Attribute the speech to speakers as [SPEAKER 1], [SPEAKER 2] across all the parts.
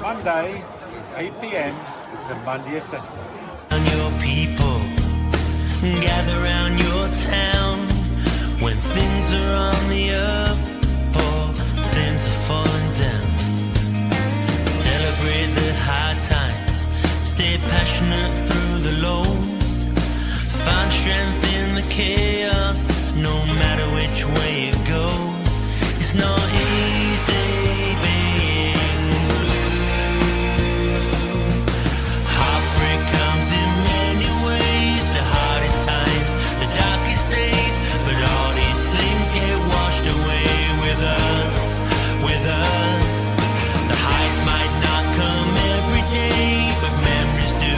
[SPEAKER 1] Monday is 8 p.m. It's the Monday assessment.
[SPEAKER 2] And your people gather round your town when things are on the up or things are falling down. Celebrate the hard times, stay passionate through the lows, find strength in the chaos, no matter which way it goes. It's not easy being blue. Heartbreak comes in many ways, the hardest times, the darkest days, but all these things get washed away with us, with us. The highs might not come every day, but memories do,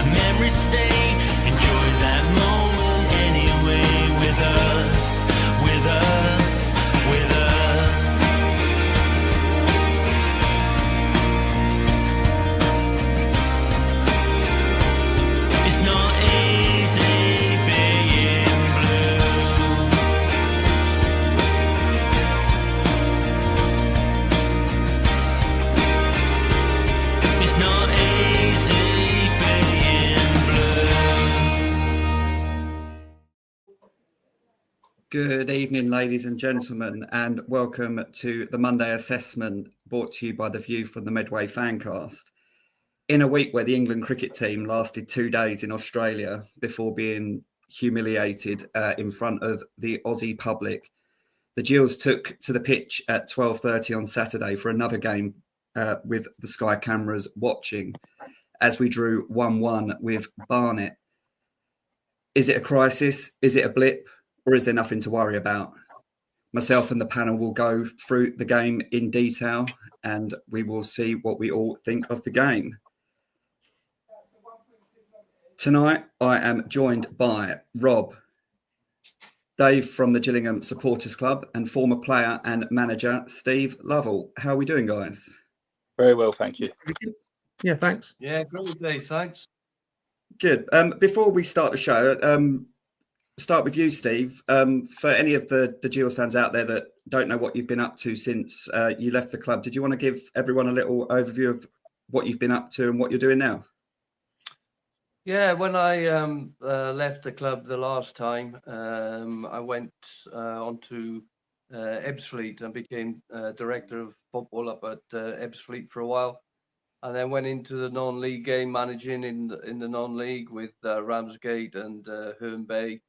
[SPEAKER 2] and memories stay. Enjoy that moment anyway with us, with us, with us. It's not easy being blue. It's not easy being blue.
[SPEAKER 3] Good evening, ladies and gentlemen, and welcome to the Monday assessment brought to you by The View from the Medway Fancast. In a week where the England cricket team lasted 2 days in Australia before being humiliated in front of the Aussie public, the Gills took to the pitch at 12:30 on Saturday for another game with the Sky cameras watching as we drew 1-1 with Barnet. Is it a crisis? Is it a blip? Or is there nothing to worry about? Myself and the panel will go through the game in detail and we will see what we all think of the game. Tonight, I am joined by Rob, Dave from the Gillingham Supporters Club, and former player and manager Steve Lovell. How are we doing, guys?
[SPEAKER 4] Very well, thank you.
[SPEAKER 5] Yeah, thanks.
[SPEAKER 6] Yeah, great day, thanks.
[SPEAKER 3] Good. Before we start the show, start with you, Steve. For any of the Gills fans out there that don't know what you've been up to since you left the club, did you want to give everyone a little overview of what you've been up to and what you're doing now?
[SPEAKER 6] Yeah, when I left the club the last time, I went on to Ebbsfleet and became director of football up at Ebbsfleet for a while, and then went into the non-league game, managing in the non-league with Ramsgate and Herne Bay.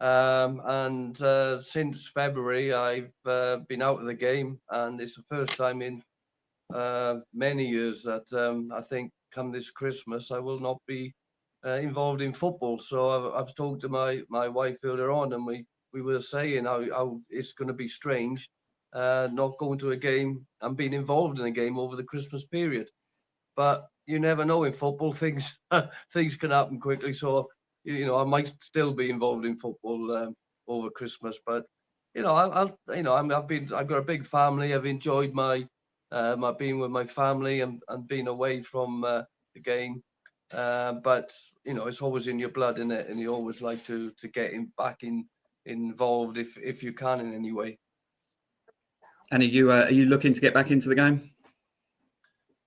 [SPEAKER 6] And since February, I've been out of the game, and it's the first time in many years that I think come this Christmas I will not be involved in football. So I've talked to my wife earlier on, and we were saying how it's going to be strange not going to a game and being involved in a game over the Christmas period. But you never know in football, things can happen quickly. So I might still be involved in football over Christmas. But I've got a big family. I've enjoyed my being with my family and being away from the game. But it's always in your blood, isn't it? And you always like to get involved if you can in any way.
[SPEAKER 3] And are you looking to get back into the game?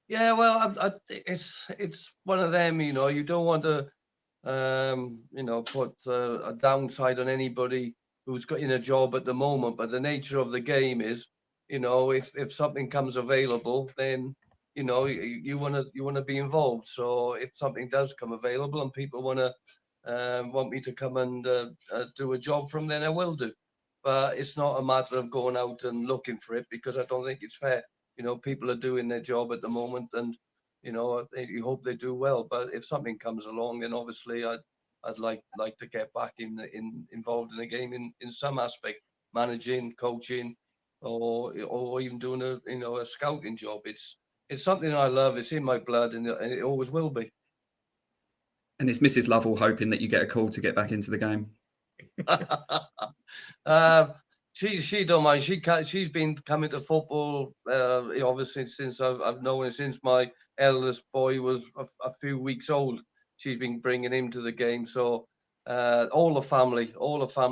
[SPEAKER 6] Yeah, well, it's one of them. You don't want to put a downside on anybody who's got in a job at the moment. But the nature of the game is, if something comes available, then you want to be involved. So if something does come available and people want me to come and do a job from, then I will do. But it's not a matter of going out and looking for it, because I don't think it's fair. People are doing their job at the moment, and you hope they do well. But if something comes along, then obviously I'd like to get back involved in the game in some aspect, managing, coaching, or even doing a scouting job. It's something I love. It's in my blood, and it always will be.
[SPEAKER 3] And is Mrs. Lovell hoping that you get a call to get back into the game?
[SPEAKER 6] She don't mind. She's been coming to football obviously since I've known her, since my eldest boy was a few weeks old. She's been bringing him to the game. So all the family.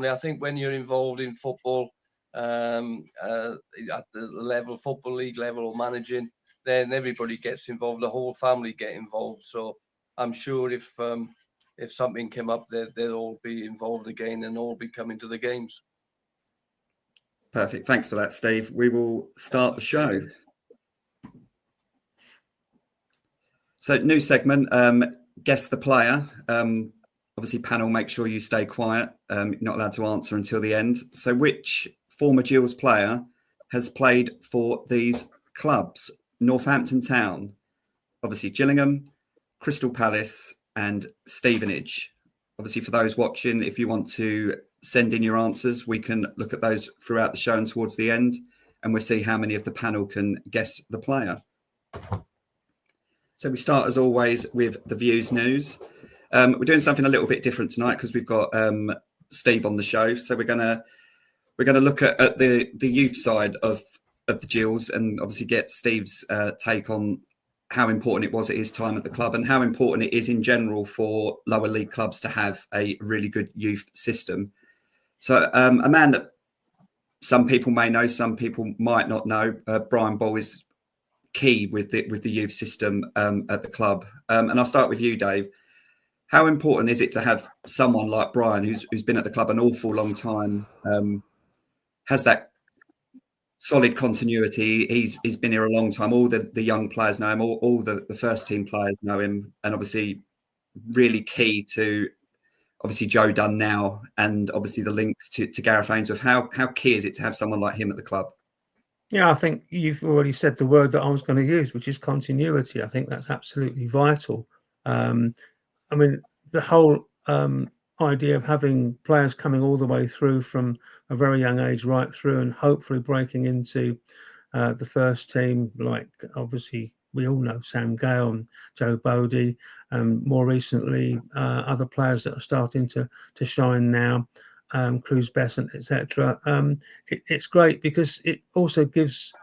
[SPEAKER 6] I think when you're involved in football at the level, football league level, or managing, then everybody gets involved, the whole family get involved. So I'm sure if something came up, they'll all be involved again and all be coming to the games.
[SPEAKER 3] Perfect. Thanks for that, Steve. We will start the show. So, new segment, guess the player. Obviously, panel, make sure you stay quiet. You're not allowed to answer until the end. So, which former Gills player has played for these clubs? Northampton Town, obviously Gillingham, Crystal Palace, and Stevenage. Obviously, for those watching, if you want to send in your answers, we can look at those throughout the show and towards the end, and we'll see how many of the panel can guess the player. So we start, as always, with the Views news. We're doing something a little bit different tonight because we've got Steve on the show. So we're gonna look at the youth side of the Gills and obviously get Steve's take on how important it was at his time at the club and how important it is in general for lower league clubs to have a really good youth system. So a man that some people may know, some people might not know, Brian Ball is key with the youth system at the club. And I'll start with you, Dave. How important is it to have someone like Brian, who's been at the club an awful long time, has that solid continuity? He's been here a long time. All the young players know him. All the first team players know him, and obviously really key to obviously Joe Dunn now, and obviously the links to Gareth Ainsworth. How key is it to have someone like him at the club?
[SPEAKER 5] Yeah, I think you've already said the word that I was going to use, which is continuity. I think that's absolutely vital. I mean, the whole idea of having players coming all the way through from a very young age right through and hopefully breaking into the first team, like obviously we all know Sam Gale and Joe Bodie, and more recently other players that are starting to shine now. Cruz Besant, etc. It's great because it also gives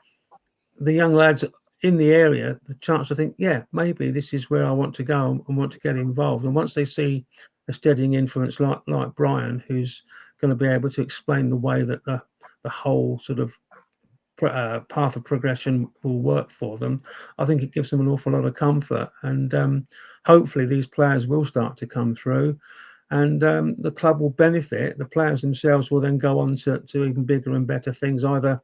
[SPEAKER 5] the young lads in the area the chance to think, yeah, maybe this is where I want to go and want to get involved. And once they see a steadying influence like Brian, who's going to be able to explain the way that the whole sort of path of progression will work for them, I think it gives them an awful lot of comfort. And hopefully these players will start to come through. And the club will benefit. The players themselves will then go on to even bigger and better things, either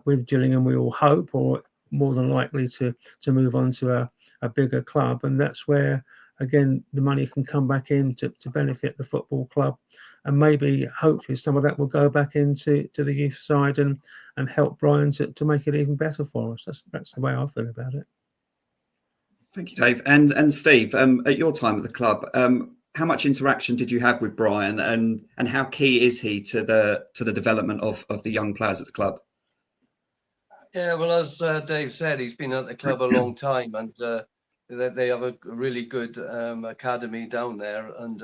[SPEAKER 5] with Gillingham, we all hope, or more than likely to move on to a bigger club. And that's where, again, the money can come back in to benefit the football club. And maybe, hopefully, some of that will go back into the youth side and help Brian to make it even better for us. That's the way I feel about it.
[SPEAKER 3] Thank you, Dave. And Steve, at your time at the club, how much interaction did you have with Brian, and how key is he to the development of the young players at the club?
[SPEAKER 6] Yeah, well, as Dave said, he's been at the club a long time, and they have a really good academy down there, and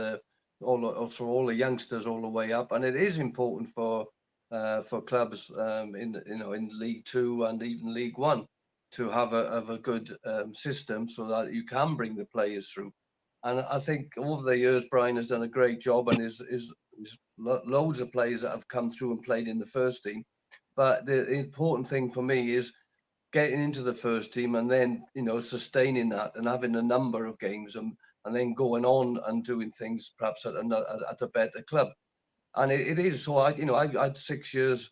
[SPEAKER 6] for all the youngsters all the way up. And it is important for clubs in League Two and even League One to have a good system so that you can bring the players through. And I think over the years, Brian has done a great job, and is loads of players that have come through and played in the first team. But the important thing for me is getting into the first team and then, sustaining that and having a number of games and then going on and doing things perhaps at a better club. And it is. So I had 6 years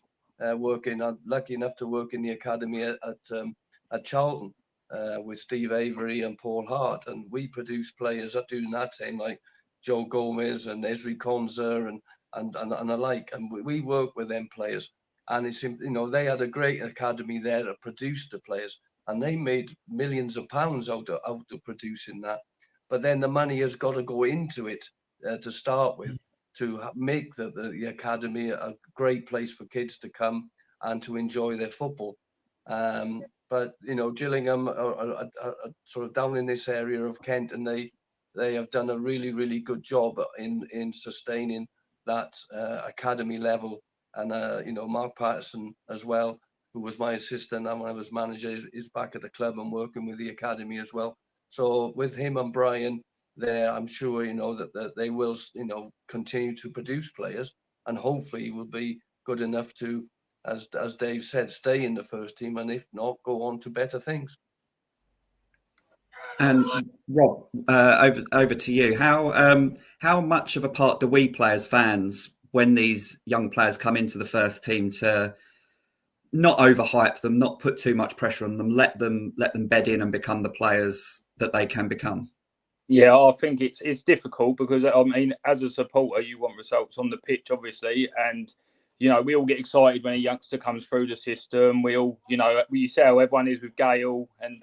[SPEAKER 6] working. I'm lucky enough to work in the academy at Charlton. With Steve Avery and Paul Hart, and we produced players that during that time like Joe Gomez and Esri Konza and alike, and we worked with them players, and it's they had a great academy there that produced the players, and they made millions of pounds out of producing that. But then the money has got to go into it to start with, to make the academy a great place for kids to come and to enjoy their football. But Gillingham are sort of down in this area of Kent, and they have done a really, really good job in sustaining that academy level. And Mark Patterson as well, who was my assistant and when I was manager, is back at the club and working with the academy as well. So with him and Brian there, I'm sure that they will continue to produce players, and hopefully will be good enough to, as Dave said, stay in the first team, and if not, go on to better things.
[SPEAKER 3] And Rob, over to you. How much of a part do we play as fans when these young players come into the first team to not overhype them, not put too much pressure on them, let them bed in and become the players that they can become?
[SPEAKER 4] Yeah, I think it's difficult because, I mean, as a supporter, you want results on the pitch, obviously, and we all get excited when a youngster comes through the system. We all, you see how everyone is with Gale, and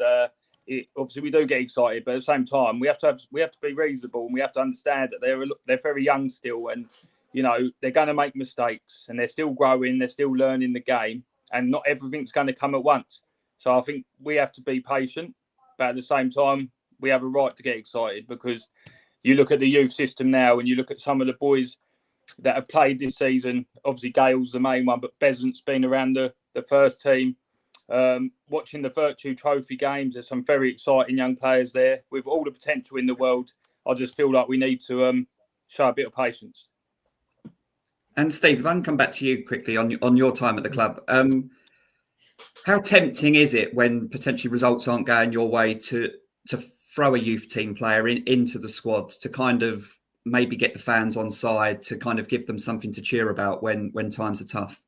[SPEAKER 4] obviously we do get excited, but at the same time, we have to be reasonable, and we have to understand that they're very young still, and they're going to make mistakes, and they're still growing, they're still learning the game, and not everything's going to come at once. So I think we have to be patient, but at the same time, we have a right to get excited, because you look at the youth system now and you look at some of the boys that have played this season. Obviously, Gale's the main one, but Besant's been around the first team. Watching the Virtue Trophy games, there's some very exciting young players there with all the potential in the world. I just feel like we need to show a bit of patience.
[SPEAKER 3] And Steve, if I can come back to you quickly on your time at the club, how tempting is it when potentially results aren't going your way to throw a youth team player into the squad to kind of maybe get the fans on side, to kind of give them something to cheer about when times are tough?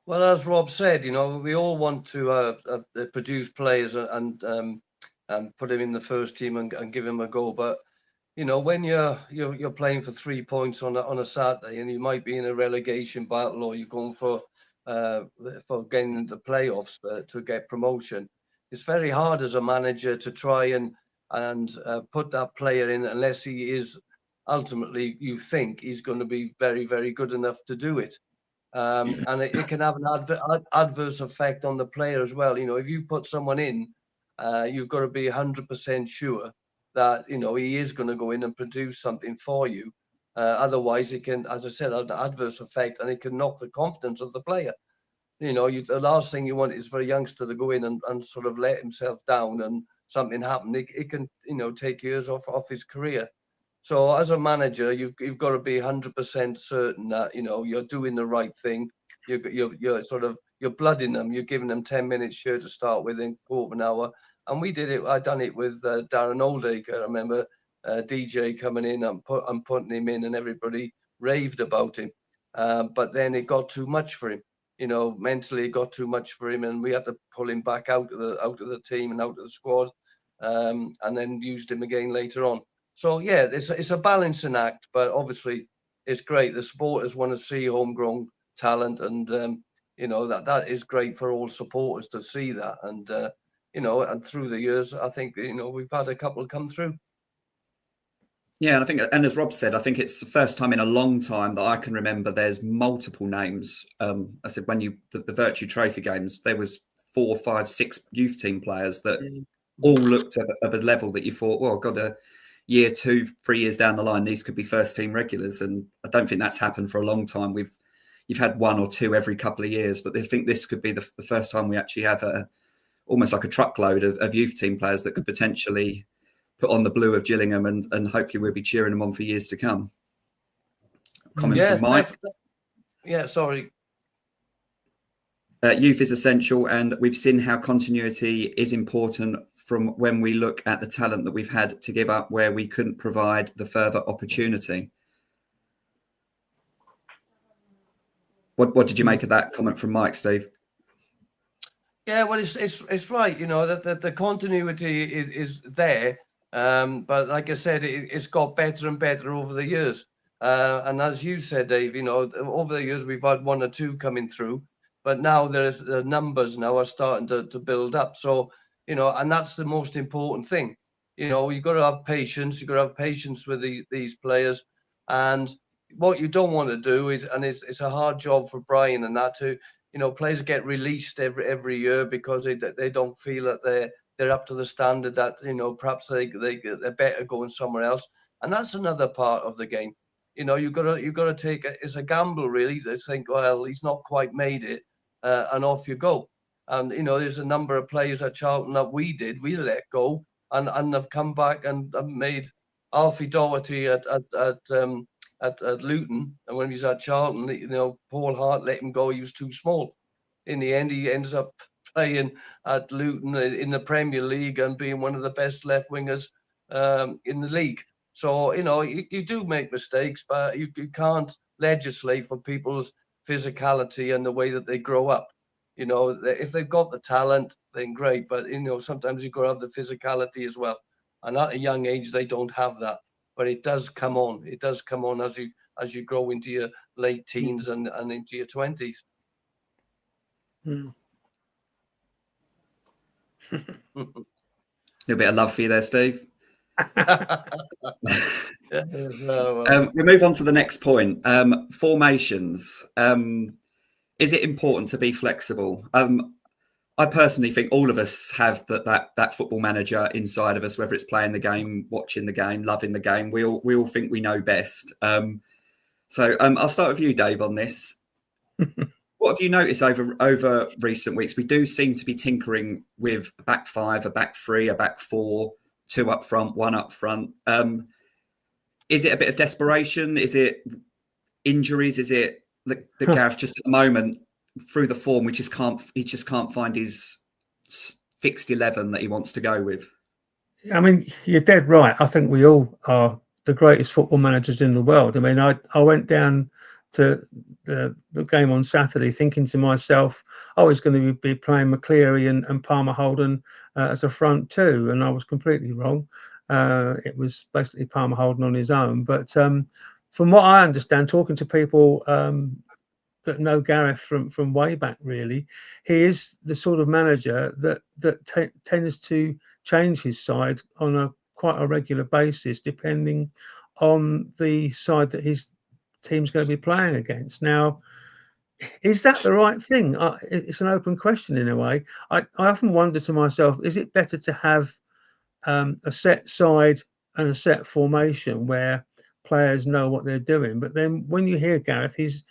[SPEAKER 6] Well, as Rob said, we all want to produce players and put them in the first team and give them a go. But when you're playing for 3 points on a Saturday, and you might be in a relegation battle, or you're going for getting into the playoffs to get promotion, it's very hard as a manager to try and put that player in unless he is ultimately, you think he's going to be very, very good enough to do it. And it can have an adverse effect on the player as well. If you put someone in, you've got to be 100% sure that he is going to go in and produce something for you. Otherwise, it can, as I said, have an adverse effect, and it can knock the confidence of the player. The last thing you want is for a youngster to go in and sort of let himself down, and something happen. It can take years off his career. So as a manager, you've got to be 100% certain that you're doing the right thing. You're sort of, you're blooding them. You're giving them 10 minutes sure to start with, in quarter of an hour. And we did it. I done it with Darren Oldacre. I remember DJ coming in and putting him in, and everybody raved about him. But then it got too much for him. Mentally it got too much for him, and we had to pull him back out of the team and out of the squad, and then used him again later on. So yeah, it's a balancing act, but obviously it's great. The supporters want to see homegrown talent, and that is great for all supporters to see that. And and through the years, I think we've had a couple come through.
[SPEAKER 3] Yeah, and I think, and as Rob said, I think it's the first time in a long time that I can remember there's multiple names. I said when the Virtue Trophy games, there was 4, 5, 6 youth team players that all looked of a level that you thought, well, God, a year 2, 3 years down the line, these could be first team regulars. And I don't think that's happened for a long time. You've had 1 or 2 every couple of years, but I think this could be the first time we actually have almost like a truckload of youth team players that could potentially put on the blue of Gillingham, and hopefully we'll be cheering them on for years to come. Comment from Mike.
[SPEAKER 6] Yeah, sorry.
[SPEAKER 3] Youth is essential, and we've seen how continuity is important from when we look at the talent that we've had to give up where we couldn't provide the further opportunity. What did you make of that comment from Mike, Steve?
[SPEAKER 6] Yeah, well, it's right. That the continuity is there. But like I said, it's got better and better over the years. And as you said, Dave, over the years we've had 1 or 2 coming through, but now the numbers now are starting to build up. So, and that's the most important thing. You've got to have patience. You've got to have patience with these players. And what you don't want to do is, and it's a hard job for Brian and that too, players get released every year because they don't feel that they're up to the standard, that perhaps they're better going somewhere else. And that's another part of the game. You've got to take it's a gamble really to think, well, he's not quite made it, and off you go. And there's a number of players at Charlton that we let go and have come back and have made Alfie Doherty at Luton, and when he was at Charlton, Paul Hart let him go. He was too small. In the end, he ends up playing at Luton in the Premier League and being one of the best left wingers in the league. So, you do make mistakes, but you can't legislate for people's physicality and the way that they grow up. If they've got the talent, then great. But, sometimes you've got to have the physicality as well. And at a young age, they don't have that. But it does come on. It does come on as you grow into your late teens and into your 20s.
[SPEAKER 3] A little bit of love for you there, Steve. We move on to the next point. Formations. Is it important to be flexible? I personally think all of us have that football manager inside of us, whether it's playing the game, watching the game, loving the game. We all think we know best. So I'll start with you, Dave, on this. What have you noticed over recent weeks? We do seem to be tinkering with a back five, a back three, a back four, two up front, one up front. Is it a bit of desperation? Is it injuries? Is it that Gareth just at the moment through the form he just can't find his fixed 11 that he wants to go with?
[SPEAKER 5] I mean, you're dead right. I think we all are the greatest football managers in the world. I mean, I went down to the game on Saturday thinking to myself, he's going to be playing McCleary and Palmer Holden as a front two, and I was completely wrong. It was basically Palmer Holden on his own. But from what I understand, talking to people that know Gareth from way back, really, he is the sort of manager that tends to change his side on quite a regular basis, depending on the side that his team's going to be playing against. Now, is that the right thing? It's an open question in a way. I often wonder to myself, is it better to have a set side and a set formation where players know what they're doing? But then when you hear Gareth, he's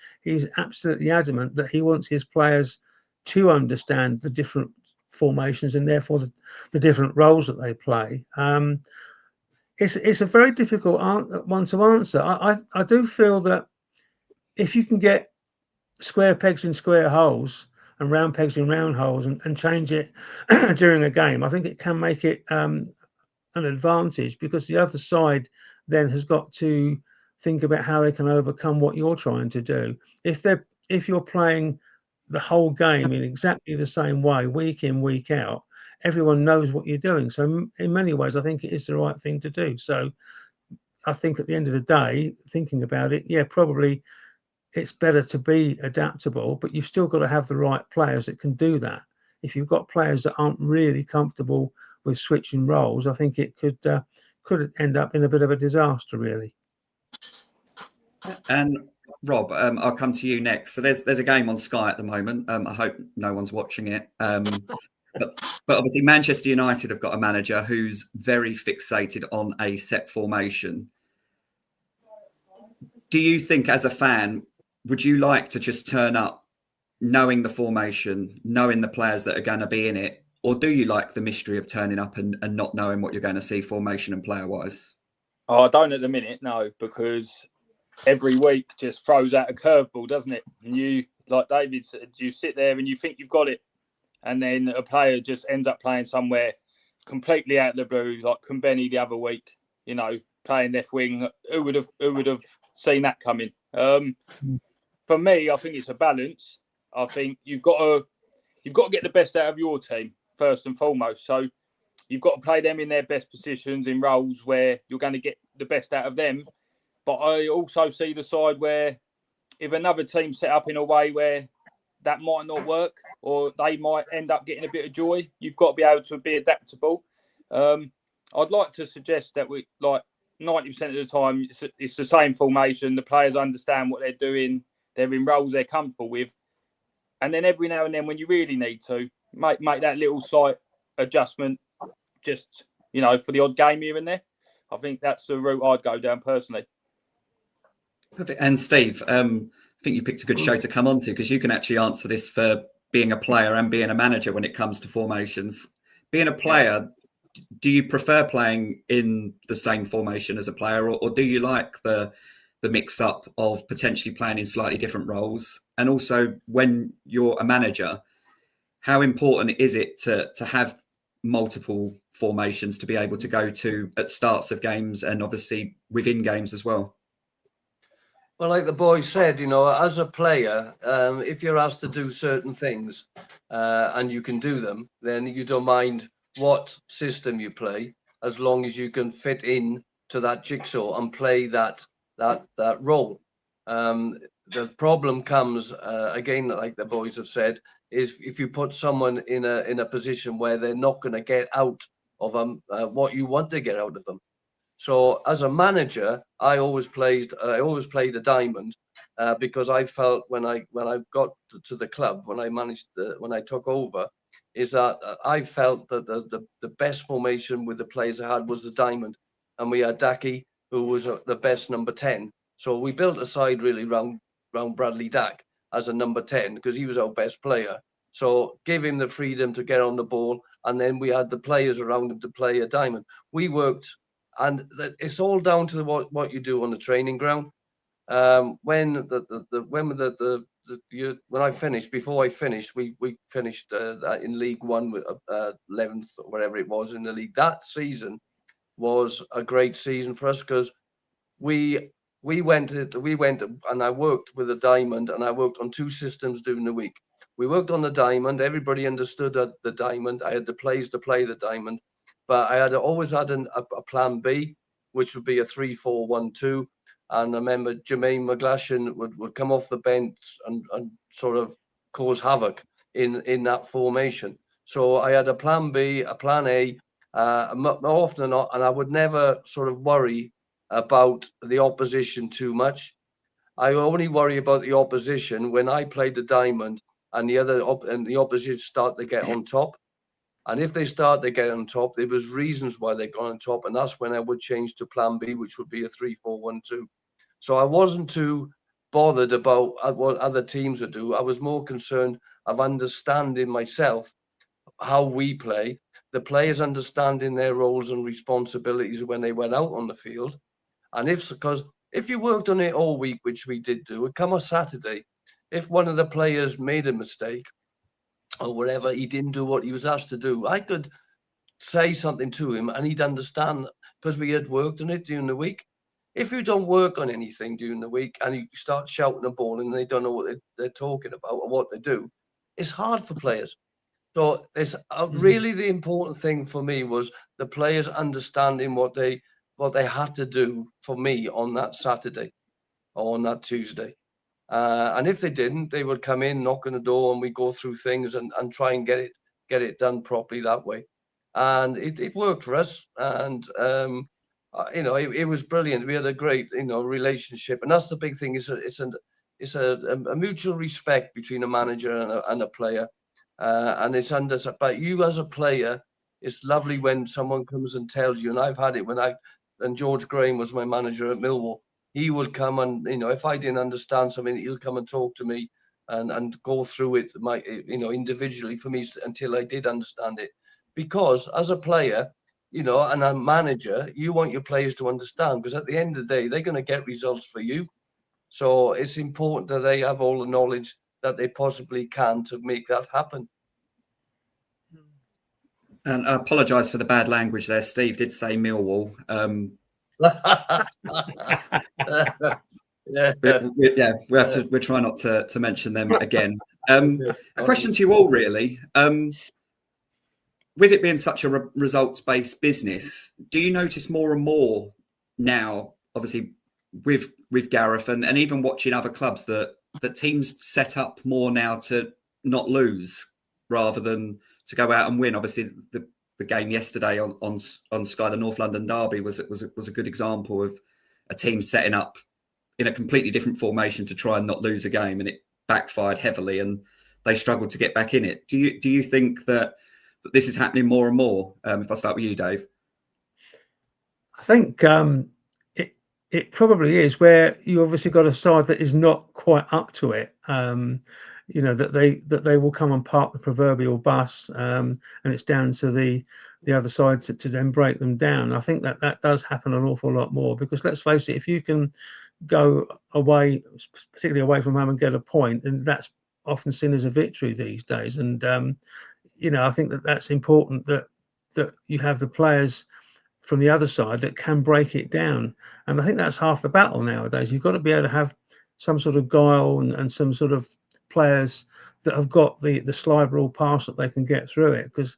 [SPEAKER 5] absolutely adamant that he wants his players to understand the different formations and therefore the different roles that they play. It's a very difficult one to answer. I do feel that if you can get square pegs in square holes and round pegs in round holes and change it during a game, I think it can make it an advantage, because the other side then has got to think about how they can overcome what you're trying to do. If you're playing the whole game in exactly the same way, week in, week out, everyone knows what you're doing. So in many ways, I think it is the right thing to do. So I think at the end of the day, thinking about it, yeah, probably it's better to be adaptable, but you've still got to have the right players that can do that. If you've got players that aren't really comfortable with switching roles, I think it could end up in a bit of a disaster, really.
[SPEAKER 3] And Rob, I'll come to you next. So there's a game on Sky at the moment. I hope no one's watching it. But obviously Manchester United have got a manager who's very fixated on a set formation. Do you think, as a fan, would you like to just turn up knowing the formation, knowing the players that are going to be in it? Or do you like the mystery of turning up and not knowing what you're going to see formation and player-wise?
[SPEAKER 4] I don't at the minute, no, because every week just throws out a curveball, doesn't it? And you, like David said, you sit there and you think you've got it. And then a player just ends up playing somewhere completely out of the blue, like Kumbeni the other week, playing left wing. Who would have seen that coming? For me, I think it's a balance. I think you've got to get the best out of your team first and foremost. So you've got to play them in their best positions, in roles where you're going to get the best out of them. But I also see the side where if another team set up in a way where that might not work, or they might end up getting a bit of joy, you've got to be able to be adaptable. I'd like to suggest that we, like 90% of the time, it's the same formation. The players understand what they're doing. They're in roles they're comfortable with. And then every now and then when you really need to, make that little slight adjustment just, for the odd game here and there. I think that's the route I'd go down personally.
[SPEAKER 3] Perfect. And Steve, I think you picked a good show to come on to, because you can actually answer this for being a player and being a manager when it comes to formations. Being a player, do you prefer playing in the same formation as a player, or do you like the mix-up of potentially playing in slightly different roles? And also, when you're a manager, how important is it to have multiple formations to be able to go to at starts of games and obviously within games as well?
[SPEAKER 6] Well, like the boy said, you know, as a player, if you're asked to do certain things and you can do them, then you don't mind what system you play, as long as you can fit in to that jigsaw and play that role. The problem comes again, like the boys have said, is if you put someone in a position where they're not going to get out of what you want to get out of them. So as a manager, I always played a diamond because I felt when I got to the club, when I took over, is that I felt that the best formation with the players I had was the diamond, and we had Dacky, who was the best number 10. So we built a side really round Bradley Dack as a number 10 because he was our best player. So give him the freedom to get on the ball, and then we had the players around him to play a diamond. We worked. And it's all down to what you do on the training ground. When I finished, before I finished, we finished in League One with 11th or whatever it was in the league. That season was a great season for us because we went and I worked with a diamond, and I worked on 2 systems during the week. We worked on the diamond. Everybody understood the diamond. I had the plays to play the diamond. But I had always had a plan B, which would be a 3-4-1-2. And I remember Jermaine McGlashan would come off the bench and sort of cause havoc in that formation. So I had a plan B, a plan A, more often than not, and I would never sort of worry about the opposition too much. I only worry about the opposition when I played the diamond and the opposition start to get on top. And if they start to get on top, there was reasons why they got on top, and that's when I would change to plan B, which would be a 3-4-1-2. So I wasn't too bothered about what other teams would do. I was more concerned of understanding myself how we play, the players understanding their roles and responsibilities when they went out on the field. And because if you worked on it all week, which we did do, it come a Saturday, if one of the players made a mistake, or whatever, he didn't do what he was asked to do, I could say something to him and he'd understand because we had worked on it during the week. If you don't work on anything during the week and you start shouting a ball and they don't know what they're talking about or what they do, it's hard for players. So it's really the important thing for me was the players understanding what they had to do for me on that Saturday or on that Tuesday. And if they didn't, they would come in, knock on the door, and we go through things and try and get it done properly that way. And it worked for us. And it was brilliant. We had a great relationship, and that's the big thing. It's a mutual respect between a manager and a player, and it's but you as a player, it's lovely when someone comes and tells you. And I've had it and George Graham was my manager at Millwall. He would come and, if I didn't understand something, he'll come and talk to me and go through it, individually for me until I did understand it. Because as a player, and a manager, you want your players to understand, because at the end of the day, they're going to get results for you. So it's important that they have all the knowledge that they possibly can to make that happen.
[SPEAKER 3] And I apologise for the bad language there. Steve did say Millwall. We're trying not to mention them again. A question to you all, really. With it being such a results-based business, do you notice more and more now, obviously with Gareth and even watching other clubs, that teams set up more now to not lose rather than to go out and win? Obviously, the game yesterday on Sky, the North London derby, was a good example of a team setting up in a completely different formation to try and not lose a game, and it backfired heavily, and they struggled to get back in it. Do you think that this is happening more and more? If I start with you, Dave.
[SPEAKER 5] I think it probably is, where you obviously got a side that is not quite up to it. That they will come and park the proverbial bus, and it's down to the other side to then break them down. I think that does happen an awful lot more, because let's face it, if you can go away, particularly away from home, and get a point, then that's often seen as a victory these days. And I think that's important, that you have the players from the other side that can break it down. And I think that's half the battle nowadays. You've got to be able to have some sort of guile and some sort of players that have got the slide rule pass that they can get through it. Because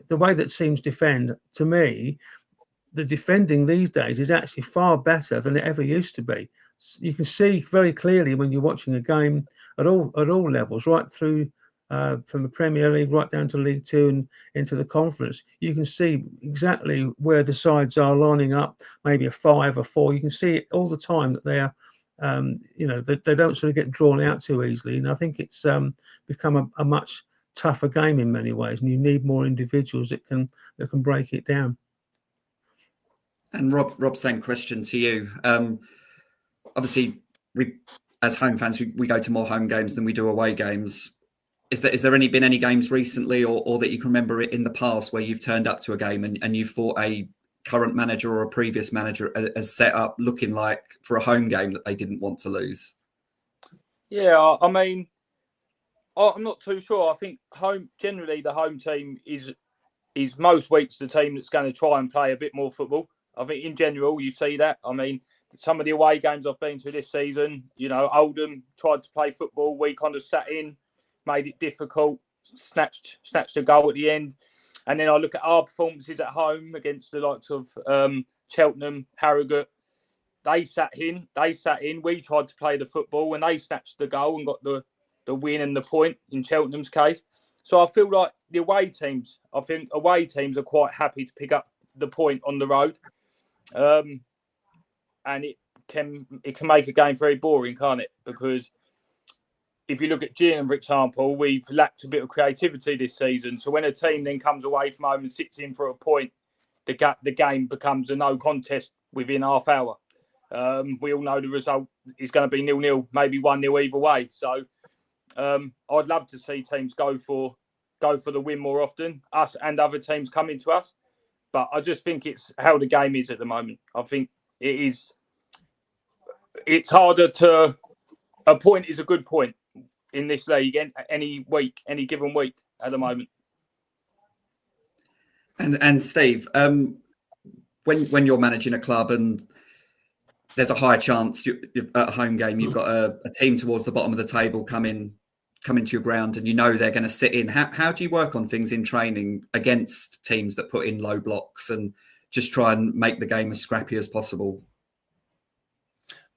[SPEAKER 5] the way that teams defend, to me, the defending these days is actually far better than it ever used to be. You can see very clearly when you're watching a game at all levels, right through from the Premier League right down to League Two and into the Conference. You can see exactly where the sides are lining up, maybe a 5 or 4. You can see it all the time that they are, they don't sort of get drawn out too easily. And I think it's become a much tougher game in many ways, and you need more individuals that can break it down.
[SPEAKER 3] And Rob, same question to you. Obviously, we as home fans, we go to more home games than we do away games. Is there been any games recently or that you can remember it in the past where you've turned up to a game and you thought a current manager or a previous manager has set up looking like for a home game that they didn't want to lose?
[SPEAKER 4] Yeah, I mean, I'm not too sure. I think generally the home team is most weeks the team that's going to try and play a bit more football. I think in general you see that. I mean, some of the away games I've been to this season, Oldham tried to play football. We kind of sat in, made it difficult, snatched a goal at the end. And then I look at our performances at home against the likes of Cheltenham, Harrogate. They sat in. We tried to play the football and they snatched the goal and got the win and the point in Cheltenham's case. So I feel like the away teams are quite happy to pick up the point on the road. And it can make a game very boring, can't it? Because if you look at Gillingham, for example, we've lacked a bit of creativity this season. So when a team then comes away from home and sits in for a point, the game becomes a no contest within half hour. We all know the result is going to be 0-0, maybe 1-0 either way. So I'd love to see teams go for the win more often, us and other teams coming to us. But I just think it's how the game is at the moment. I think it's harder to... A point is a good point in this league any given week at the moment.
[SPEAKER 3] And Steve, when you're managing a club and there's a high chance at a home game, you've got a team towards the bottom of the table coming to your ground and they're going to sit in. How do you work on things in training against teams that put in low blocks and just try and make the game as scrappy as possible?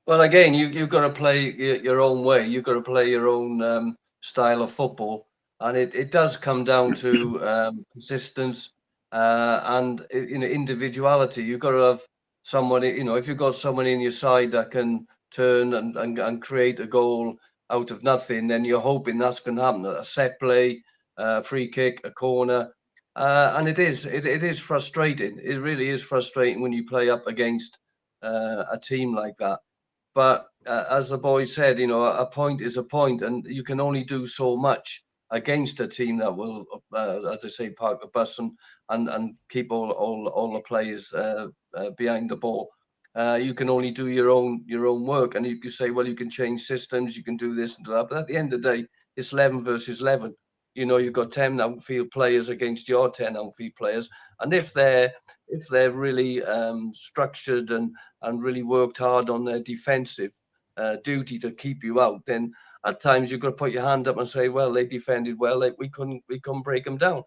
[SPEAKER 6] Well, again, you've got to play your own way. You've got to play your own style of football. And it does come down to persistence and individuality. You've got to have somebody, if you've got someone in your side that can turn and create a goal out of nothing, then you're hoping that's going to happen. A set play, a free kick, a corner. And it is frustrating. It really is frustrating when you play up against a team like that. But as the boy said, a point is a point, and you can only do so much against a team that will, as I say, park the bus and keep all the players behind the ball. You can only do your own work, and you can say, well, you can change systems, you can do this and do that. But at the end of the day, it's 11 versus 11. You've got 10 outfield players against your 10 outfield players, and if they're really structured and really worked hard on their defensive duty to keep you out, then at times you've got to put your hand up and say, well, they defended well, we couldn't break them down.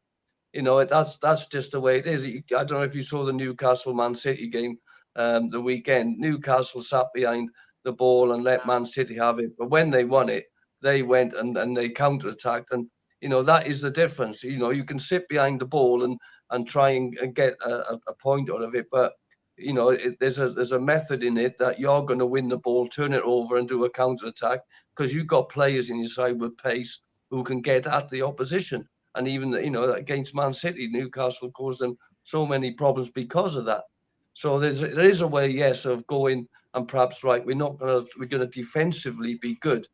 [SPEAKER 6] That's just the way it is. I don't know if you saw the Newcastle Man City game the weekend. Newcastle sat behind the ball and let Man City have it, but when they won it, they went and they counter-attacked, and that is the difference. You can sit behind the ball and try and get a point out of it, but there's a method in it that you're going to win the ball, turn it over and do a counter attack, because you've got players in your side with pace who can get at the opposition. And even against Man City, Newcastle caused them so many problems because of that. So there is a way, yes, of going and perhaps we're going to defensively be good,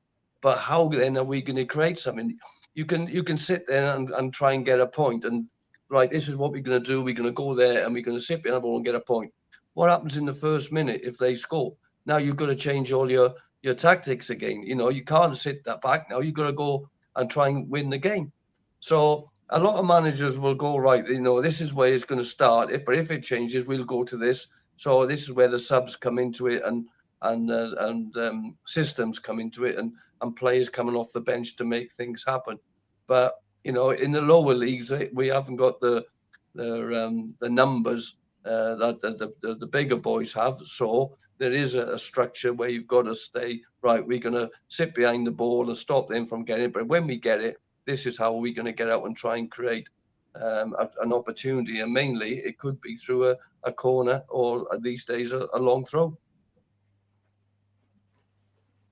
[SPEAKER 6] but how then are we going to create something? You can sit there and try and get a point, and right, this is what we're going to do. We're going to go there and we're going to sit behind the ball and get a point. What happens in the first minute if they score? Now you've got to change all your tactics again. You can't sit that back. Now you've got to go and try and win the game. So a lot of managers will go, right, this is where it's going to start. But if it changes, we'll go to this. So this is where the subs come into it, and systems come into it, and players coming off the bench to make things happen. But in the lower leagues, we haven't got the numbers that the bigger boys have. So there is a structure where you've got to stay right. We're going to sit behind the ball and stop them from getting it. But when we get it, this is how we're going to get out and try and create an opportunity. And mainly it could be through a corner, or these days a long throw.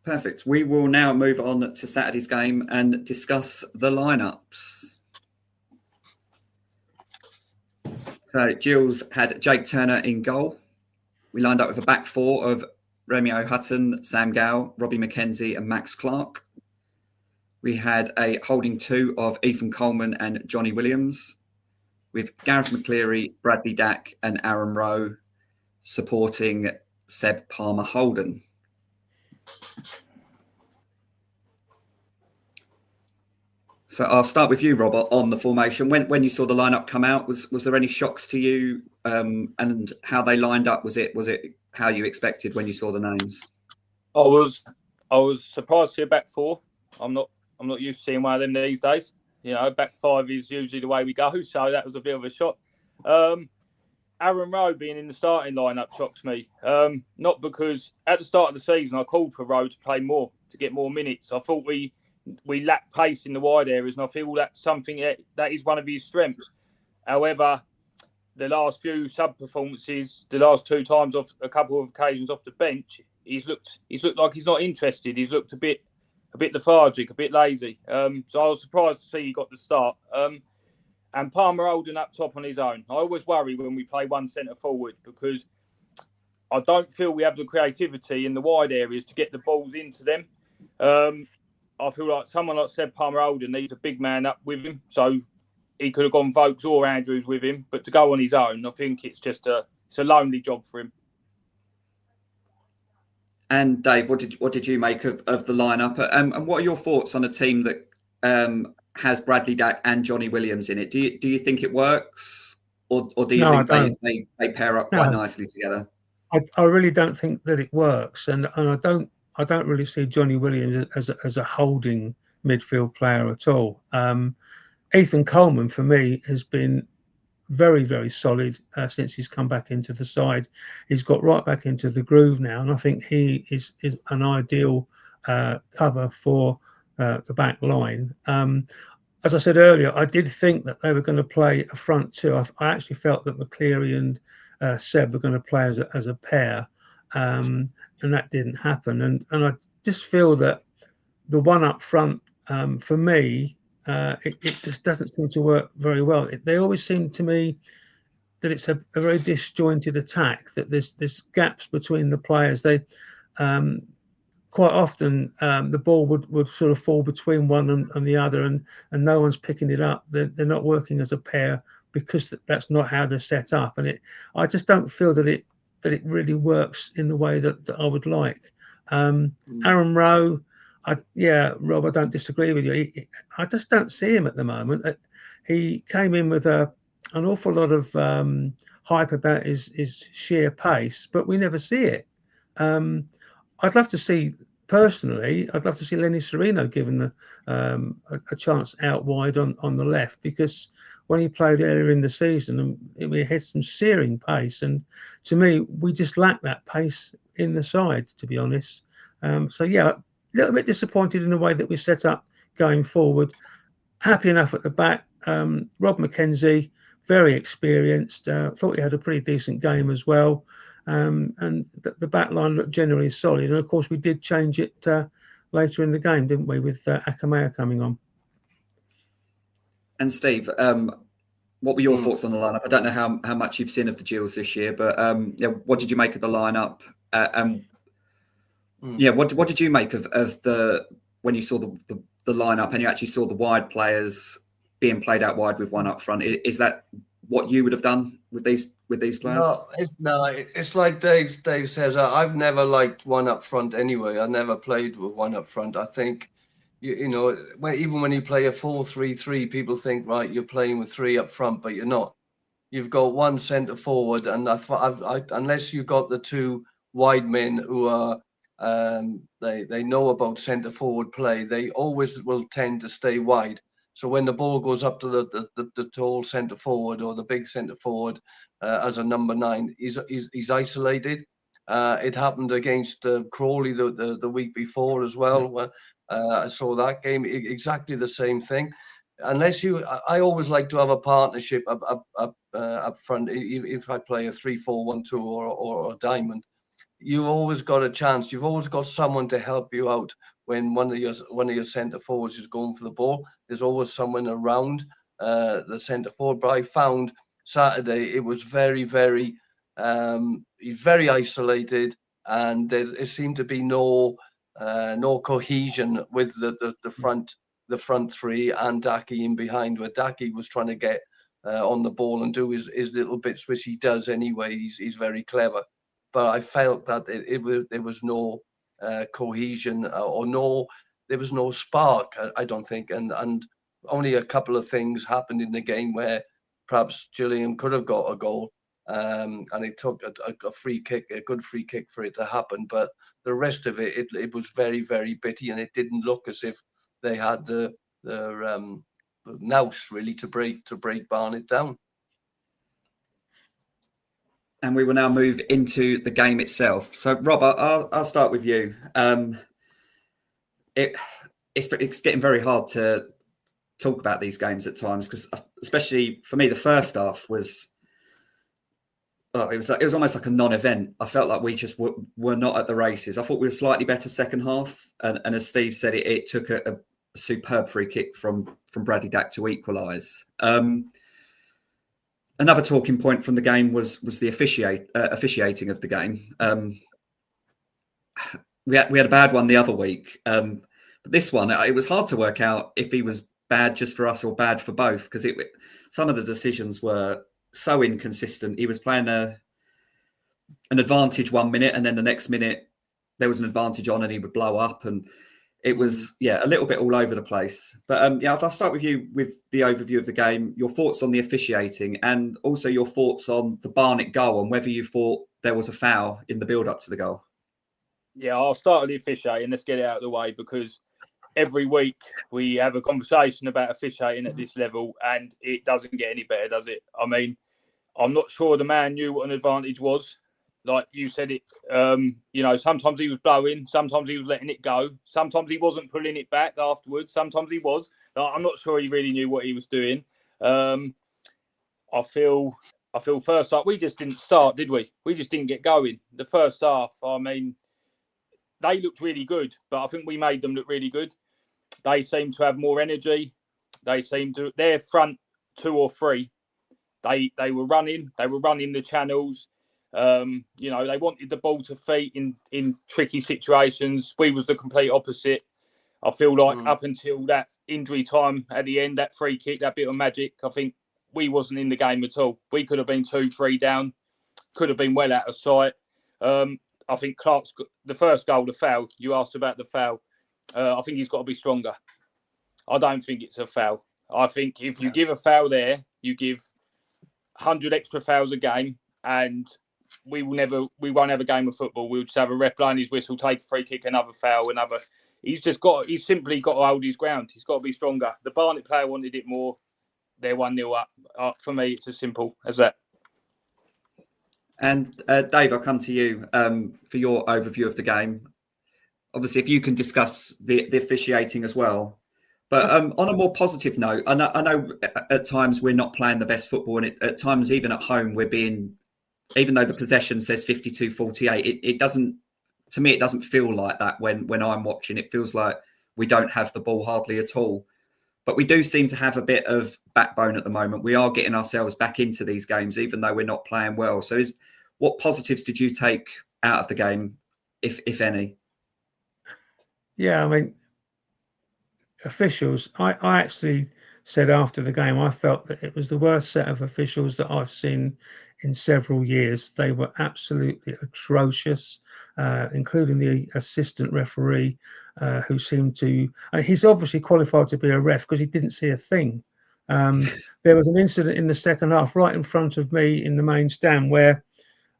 [SPEAKER 3] Perfect. We will now move on to Saturday's game and discuss the lineups. So Gills had Jake Turner in goal. We lined up with a back four of Romeo Hutton, Sam Gow, Robbie McKenzie and Max Clark. We had a holding two of Ethan Coleman and Johnny Williams, with Gareth McCleary, Bradley Dack and Aaron Rowe supporting Seb Palmer-Holden. So I'll start with you, Robert, on the formation. When you saw the lineup come out, was there any shocks to you, and how they lined up? Was it how you expected when you saw the names?
[SPEAKER 4] I was surprised to see a back four. I'm not used to seeing one of them these days. Back five is usually the way we go, so that was a bit of a shock. Aaron Rowe being in the starting lineup shocked me. Not because at the start of the season I called for Rowe to play more, to get more minutes. I thought we lack pace in the wide areas, and I feel that's something that is one of his strengths. However, the last few sub performances, the last two times off a couple of occasions off the bench, he's looked like he's not interested. He's looked a bit lethargic, a bit lazy. So I was surprised to see he got the start. And Palmer-Holden up top on his own. I always worry when we play one centre forward, because I don't feel we have the creativity in the wide areas to get the balls into them. I feel like someone like Seb Palmer-Holden needs a big man up with him. So he could have gone Vokes or Andrews with him, but to go on his own, I think it's a lonely job for him.
[SPEAKER 3] And Dave, what did you make of the lineup? And what are your thoughts on a team that has Bradley Dack and Johnny Williams in it? Do you think it works, or do you think they pair up quite nicely together?
[SPEAKER 5] I really don't think that it works, and I don't really see Johnny Williams as a holding midfield player at all. Ethan Coleman, for me, has been very, very solid since he's come back into the side. He's got right back into the groove now, and I think he is an ideal cover for the back line. As I said earlier, I did think that they were going to play a front two. I actually felt that McCleary and Seb were going to play as a pair. And that didn't happen. And I just feel that the one up front, for me, it just doesn't seem to work very well. They always seem to me that it's a very disjointed attack, that there's gaps between the players. They quite often the ball would sort of fall between one and the other, and no one's picking it up. They're not working as a pair, because that's not how they're set up. And I just don't feel that it really works in the way that I would like. Aaron Rowe, Rob, I don't disagree with you. I just don't see him at the moment. He came in with an awful lot of hype about his sheer pace, but we never see it. I'd love to see Lenny Serino given a chance out wide on the left, because when he played earlier in the season, we had some searing pace, and to me, we just lack that pace in the side, to be honest. A little bit disappointed in the way that we set up going forward. Happy enough at the back. Rob McKenzie, very experienced. Thought he had a pretty decent game as well. And the back line looked generally solid. And of course, we did change it later in the game, didn't we, with Akamea coming on.
[SPEAKER 3] And Steve, what were your thoughts on the lineup? I don't know how much you've seen of the Gills this year, but what did you make of the lineup? What did you make of the when you saw the lineup and you actually saw the wide players being played out wide with one up front? Is that what you would have done with these players?
[SPEAKER 6] It's like Dave says. I've never liked one up front anyway. I never played with one up front. I think, you know, even when you play a 4-3-3, people think, right, you're playing with 3 up front, but you're not. You've got 1 centre forward, and unless you've got the 2 wide men who are they know about centre forward play, they always will tend to stay wide. So when the ball goes up to the tall centre forward or the big centre forward as a number 9, he's isolated. It happened against Crawley the week before as well. I saw that game, exactly the same thing. Unless I always like to have a partnership up front. If I play a 3-4-1-2 or a diamond, you've always got a chance. You've always got someone to help you out when one of your centre forwards is going for the ball. There's always someone around the centre forward. But I found Saturday it was very, very, very isolated, and there seemed to be no cohesion with the front 3 and Daki in behind, where Daki was trying to get on the ball and do his little bits, which he does anyway. He's very clever. But I felt that there was no cohesion there was no spark, I don't think. And only a couple of things happened in the game where perhaps Gillingham could have got a goal. And it took a free kick, a good free kick for it to happen. But the rest of it was very, very bitty, and it didn't look as if they had the nous really to break Barnet down.
[SPEAKER 3] And we will now move into the game itself. So, Rob, I'll start with you. It's getting very hard to talk about these games at times, because especially for me, the first half was, it was almost like a non-event. I felt like we just were not at the races. I thought we were slightly better second half, and as Steve said, it took a superb free kick from Bradley Dack to equalise. Another talking point from the game was the officiating of the game. We had a bad one the other week, but this one, it was hard to work out if he was bad just for us or bad for both, because some of the decisions were so inconsistent. He was playing an advantage 1 minute, and then the next minute there was an advantage on and he would blow up, and it was a little bit all over the place. But if I'll start with you with the overview of the game, your thoughts on the officiating, and also your thoughts on the Barnet goal, and whether you thought there was a foul in the build up to the goal.
[SPEAKER 4] Yeah, I'll start with the officiating. Let's get it out of the way, because every week we have a conversation about officiating at this level, and it doesn't get any better, does it? I mean, I'm not sure the man knew what an advantage was. Like you said, it. Sometimes he was blowing, sometimes he was letting it go, sometimes he wasn't pulling it back afterwards, sometimes he was. I'm not sure he really knew what he was doing. I feel first half we just didn't start, did we? We just didn't get going. The first half, I mean, they looked really good, but I think we made them look really good. They seemed to have more energy. They seemed to their front 2 or 3. They were running the channels. They wanted the ball to feet in tricky situations. We was the complete opposite. I feel like up until that injury time at the end, that free kick, that bit of magic, I think we wasn't in the game at all. We could have been 2-3 down, could have been well out of sight. I think Clark's the first goal, the foul. You asked about the foul. I think he's got to be stronger. I don't think it's a foul. I think if you give a foul there, you give 100 extra fouls a game, and we won't have a game of football. We'll just have a ref blowing his whistle, take a free kick, another foul, another. He's simply got to hold his ground. He's got to be stronger. The Barnet player wanted it more. They're 1-0 up. For me, it's as simple as that.
[SPEAKER 3] And Dave, I'll come to you for your overview of the game. Obviously, if you can discuss the officiating as well. But on a more positive note, I know at times we're not playing the best football, and at times, even at home, we're being, even though the possession says 52-48, it doesn't, to me, it doesn't feel like that when I'm watching. It feels like we don't have the ball hardly at all. But we do seem to have a bit of backbone at the moment. We are getting ourselves back into these games, even though we're not playing well. So what positives did you take out of the game, if any?
[SPEAKER 5] Yeah, I mean, officials, I actually said after the game, I felt that it was the worst set of officials that I've seen in several years. They were absolutely atrocious, including the assistant referee, who seemed to. He's obviously qualified to be a ref because he didn't see a thing. There was an incident in the second half right in front of me in the main stand where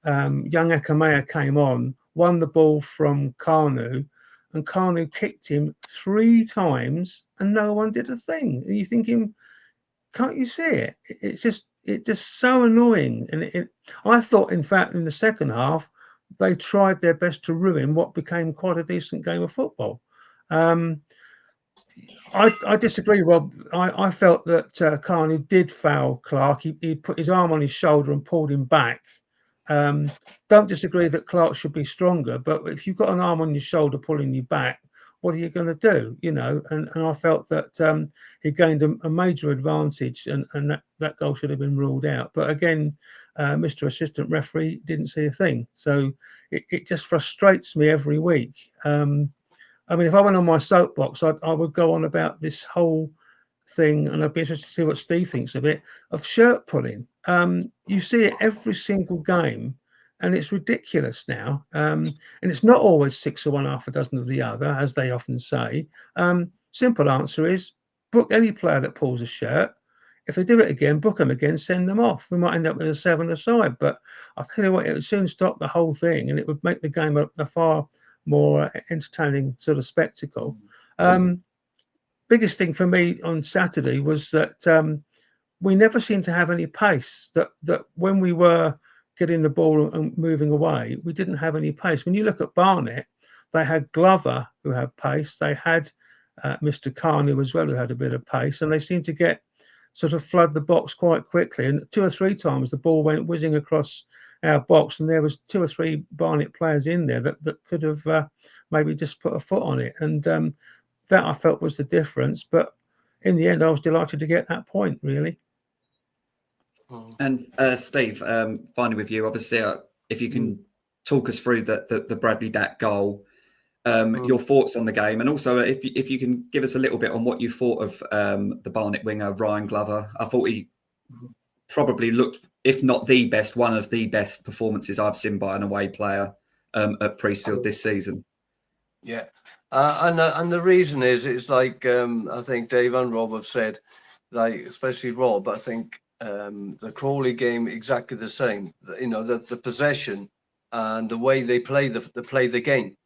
[SPEAKER 5] young Akamea came on, won the ball from Kanu, and Kanu kicked him 3 times and no one did a thing. And you're thinking, can't you see it? It's just so annoying. And I thought, in fact, in the second half, they tried their best to ruin what became quite a decent game of football. I disagree, Rob. I felt that Carney did foul Clark. He put his arm on his shoulder and pulled him back. Don't disagree that Clark should be stronger, but if you've got an arm on your shoulder pulling you back, what are you going to do? You know, and I felt that he gained a major advantage, and that goal should have been ruled out. But again, Mr. Assistant Referee didn't see a thing. So it just frustrates me every week. I mean, if I went on my soapbox, I would go on about this whole thing, and I'd be interested to see what Steve thinks of it, of shirt pulling. You see it every single game, and it's ridiculous now. And it's not always 6 of one, half a dozen of the other, as they often say. Simple answer is book any player that pulls a shirt. If they do it again, book them again, send them off. We might end up with a 7-a-side, but I'll tell you what, it would soon stop the whole thing, and it would make the game a far more entertaining sort of spectacle. Biggest thing for me on Saturday was that we never seemed to have any pace. That when we were getting the ball and moving away, we didn't have any pace. When you look at Barnet, they had Glover, who had pace. They had Mr. Carney as well, who had a bit of pace, and they seemed to get sort of flood the box quite quickly. And 2 or 3 times the ball went whizzing across our box, and there was 2 or 3 Barnet players in there that could have maybe just put a foot on it. And that I felt was the difference. But in the end, I was delighted to get that point, really.
[SPEAKER 3] And Steve, finally with you, obviously, if you can talk us through the Bradley Dack goal, your thoughts on the game, and also if you can give us a little bit on what you thought of the Barnet winger, Ryan Glover. I thought he probably looked, if not the best, one of the best performances I've seen by an away player at Priestfield this season.
[SPEAKER 6] Yeah. And the reason is, it's like I think Dave and Rob have said, like especially Rob, I think the Crawley game exactly the same. You know, the possession and the way they play the game.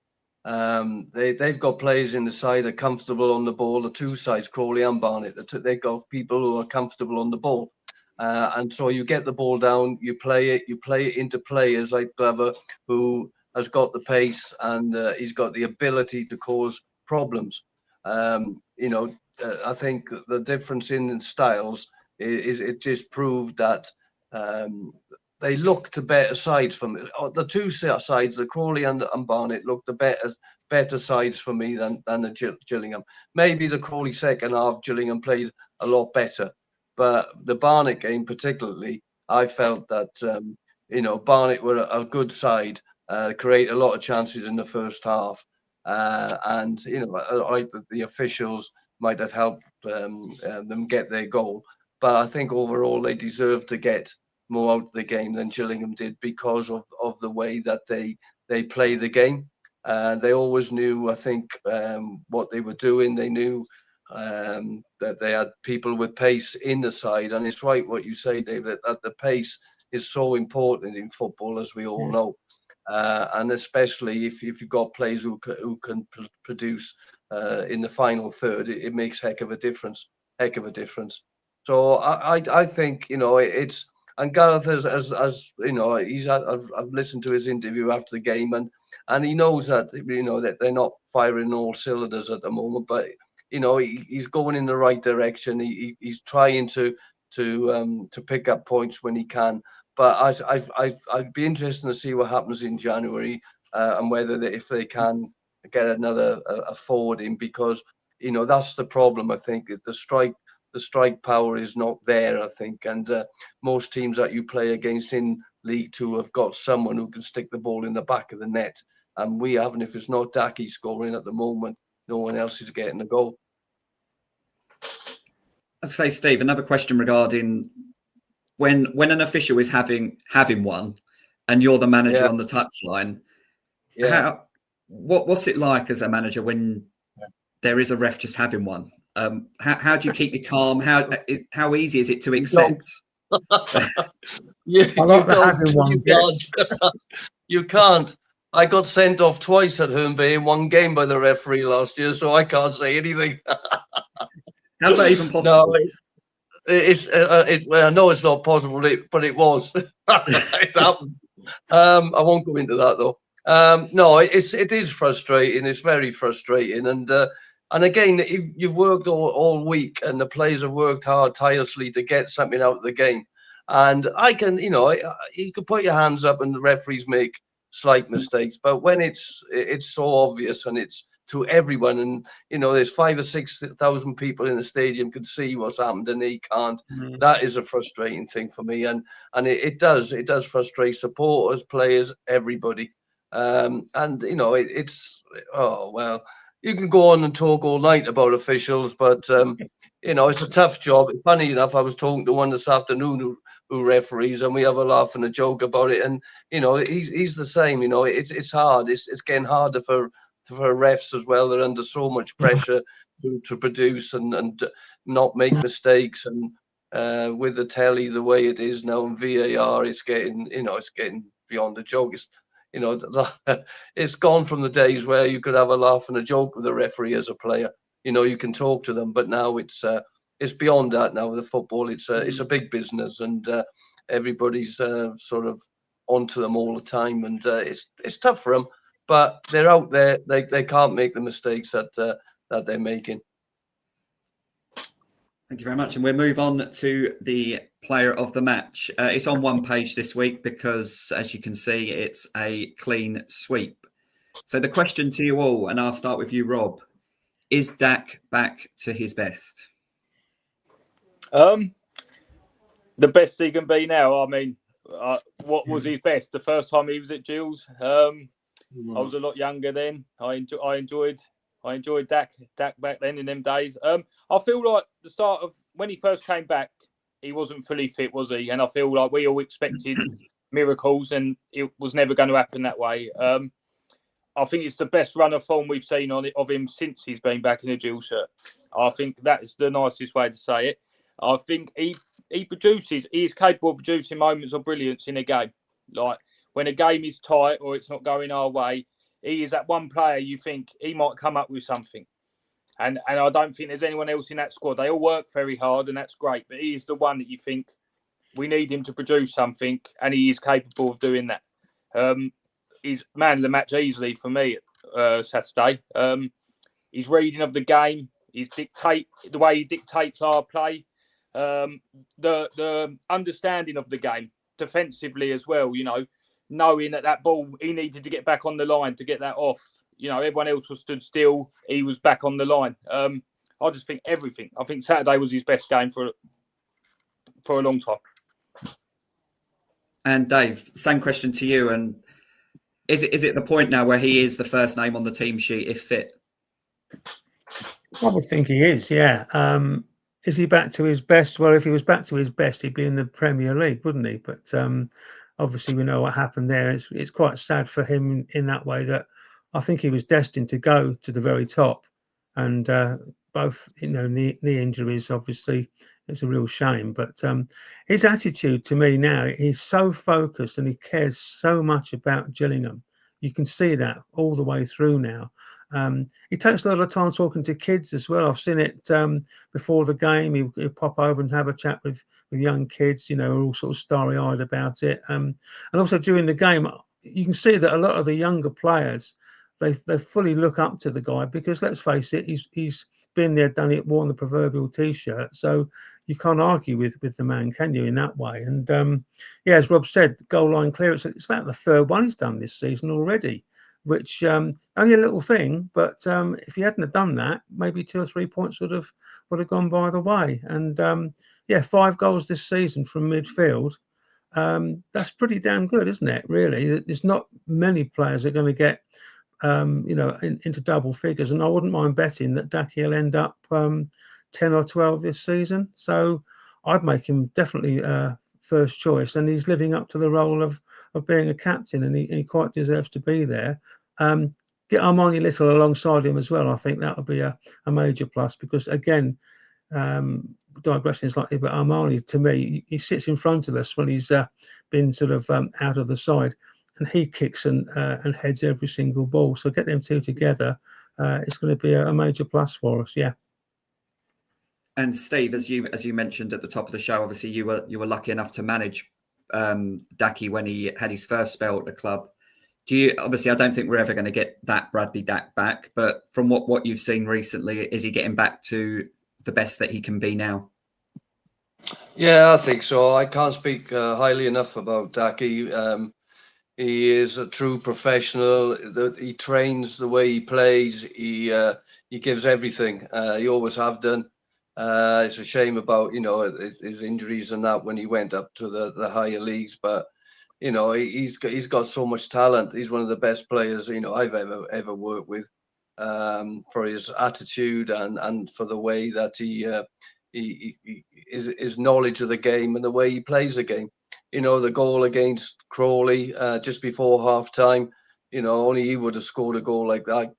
[SPEAKER 6] They've got players in the side that are comfortable on the ball. The 2 sides, Crawley and Barnet, they've got people who are comfortable on the ball. And so you get the ball down, you play it into players like Glover, who has got the pace and he's got the ability to cause problems. You know, I think the difference in styles is it just proved that they looked to better sides for me. The 2 sides, the Crawley and Barnet, looked the better sides for me than the Gillingham. Maybe the Crawley second half, Gillingham played a lot better. But the Barnet game particularly, I felt that, you know, Barnet were a good side, create a lot of chances in the first half. And, you know, the officials might have helped them get their goal. But I think overall they deserved to get more out of the game than Gillingham did because of the way that they play the game. They always knew, I think, what they were doing. They knew that they had people with pace in the side. And it's right what you say, David, that the pace is so important in football, as we all know. And especially if you've got players who can produce in the final third, it makes heck of a difference. So I think, you know, it's, and Gareth as you know, I've listened to his interview after the game, and he knows that, you know, that they're not firing all cylinders at the moment, but you know, he's going in the right direction. He's trying to pick up points when he can. But I'd be interested to see what happens in January and whether if they can get another a forward in, because you know that's the problem. I think the strike power is not there. I think, and most teams that you play against in League Two have got someone who can stick the ball in the back of the net, and we haven't. If it's not Dacky scoring at the moment, no one else is getting a goal.
[SPEAKER 3] I'd say, Steve, another question regarding when an official is having one, and you're the manager on the touchline.
[SPEAKER 6] Yeah.
[SPEAKER 3] What's it like as a manager when there is a ref just having one? How do you keep your calm? How easy is it to accept?
[SPEAKER 6] You
[SPEAKER 5] having one.
[SPEAKER 6] You can't. I got sent off twice at Herne Bay in one game by the referee last year, so I can't say anything.
[SPEAKER 3] How's that even possible?
[SPEAKER 6] No, I know it's not possible, but it was. It happened. I won't go into that though. No, it is frustrating. It's very frustrating, and again, you've worked all week, and the players have worked hard, tirelessly to get something out of the game. And I can, you can put your hands up, and the referees make slight mistakes, but when it's so obvious and it's to everyone, and there's 5,000 or 6,000 people in the stadium can see what's happened and they can't. That is a frustrating thing for me, and it does frustrate supporters, players, everybody. It's well, you can go on and talk all night about officials, but it's a tough job. Funny enough, I was talking to one this afternoon who referees, and we have a laugh and a joke about it, and he's the same. It's hard. It's getting harder for refs as well. They're under so much pressure to produce and not make mistakes, and with the telly the way it is now and VAR, it's getting beyond a joke. It's gone from the days where you could have a laugh and a joke with a referee as a player. You can talk to them, but now it's beyond that. Now with the football, it's a big business, and everybody's sort of onto them all the time, and it's tough for them. But they're out there. They can't make the mistakes that they're making.
[SPEAKER 3] Thank you very much. And we'll move on to the player of the match. It's on one page this week because, as you can see, it's a clean sweep. So the question to you all, and I'll start with you, Rob, is Dak back to his best?
[SPEAKER 4] The best he can be now. I mean, what was his best? The first time he was at Gills, I was a lot younger then. I enjoyed Dak back then in them days. I feel like the start of when he first came back, he wasn't fully fit, was he? And I feel like we all expected miracles, and it was never going to happen that way. I think it's the best run of form we've seen of him since he's been back in a Gills shirt. I think that is the nicest way to say it. I think he is capable of producing moments of brilliance in a game. Like when a game is tight or it's not going our way, he is that one player you think he might come up with something. And I don't think there's anyone else in that squad. They all work very hard, and that's great. But he is the one that you think we need him to produce something, and he is capable of doing that. He's man of the match easily for me Saturday. His reading of the game, the way he dictates our play, the understanding of the game defensively as well. Knowing that ball he needed to get back on the line to get that off. Everyone else was stood still. He was back on the line. I just think everything. I think Saturday was his best game for a long time.
[SPEAKER 3] And Dave, same question to you. And is it the point now where he is the first name on the team sheet if fit?
[SPEAKER 5] I would think he is. Yeah. Is he back to his best? Well, if he was back to his best, he'd be in the Premier League, wouldn't he? But obviously, we know what happened there. It's quite sad for him in that way that I think he was destined to go to the very top. And both, knee injuries, obviously, it's a real shame. But his attitude to me now, he's so focused and he cares so much about Gillingham. You can see that all the way through now. He takes a lot of time talking to kids as well. I've seen it before the game. He'll pop over and have a chat with young kids, all sort of starry-eyed about it. And also during the game, you can see that a lot of the younger players, they fully look up to the guy because, let's face it, he's been there, done it, worn the proverbial T-shirt. So you can't argue with the man, can you, in that way? And as Rob said, goal line clearance, it's about the third one he's done this season already. Which only a little thing, but if he hadn't have done that, maybe 2 or 3 points would have gone by the way. And 5 goals this season from midfield. That's pretty damn good, isn't it? Really, there's not many players that are going to get into double figures, and I wouldn't mind betting that Daki will end up 10 or 12 this season. So I'd make him definitely first choice, and he's living up to the role of being a captain, and he quite deserves to be there. Get Armani Little alongside him as well. I think that would be a major plus, because again, digression slightly, but Armani, to me, he sits in front of us when he's been sort of out of the side, and he kicks and heads every single ball. So get them two together, it's going to be a major plus for us. Yeah.
[SPEAKER 3] And Steve, as you mentioned at the top of the show, obviously you were lucky enough to manage Daki when he had his first spell at the club. Obviously, I don't think we're ever going to get that Bradley Dack back, but from what you've seen recently, is he getting back to the best that he can be now?
[SPEAKER 6] Yeah, I think so. I can't speak highly enough about Daki. He is a true professional. He trains the way he plays. He gives everything. He always have done. It's a shame about his injuries and that when he went up to the higher leagues, but he's got so much talent. He's one of the best players I've ever worked with, for his attitude and for the way that his knowledge of the game and the way he plays the game. The goal against Crawley just before half time, only he would have scored a goal like that.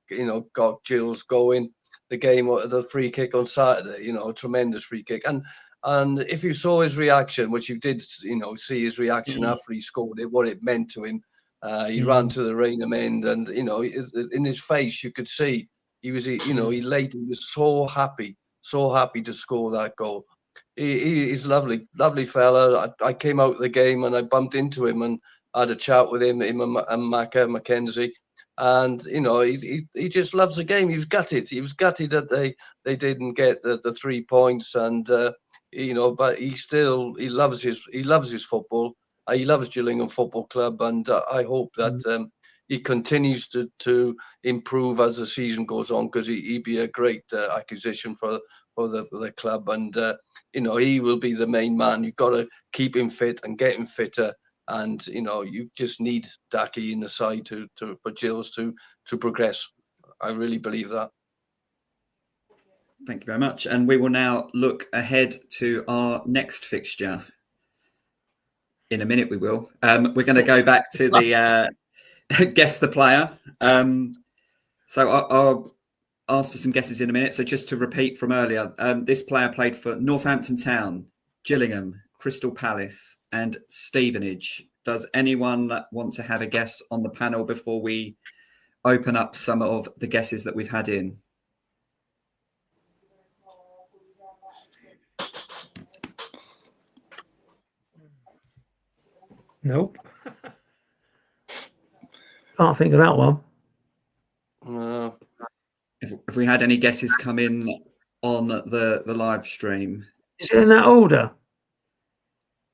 [SPEAKER 6] Got Gills going. The game, the free kick on Saturday, a tremendous free kick. And if you saw his reaction, which you did, see his reaction after he scored it, what it meant to him. He ran to the Rainham end, and in his face you could see he was, elated. He was so happy to score that goal. He's lovely fella. I came out of the game and I bumped into him and had a chat with him and Mackenzie. And he just loves the game. He was gutted that they didn't get the 3 points, and but he loves his football. He loves Gillingham Football Club, and I hope that he continues to improve as the season goes on, because he'd be a great acquisition for the club, and he will be the main man. You've got to keep him fit and get him fitter. And you just need Daki in the side for Gills to progress. I really believe that.
[SPEAKER 3] Thank you very much. And we will now look ahead to our next fixture. In a minute, we will. We're going to go back to the guess the player. So I'll ask for some guesses in a minute. So just to repeat from earlier, this player played for Northampton Town, Gillingham, Crystal Palace and Stevenage. Does anyone want to have a guess on the panel before we open up some of the guesses that we've had in?
[SPEAKER 5] Nope. Can't think of that one.
[SPEAKER 6] No.
[SPEAKER 3] If we had any guesses come in on the live stream.
[SPEAKER 5] Is it in that order?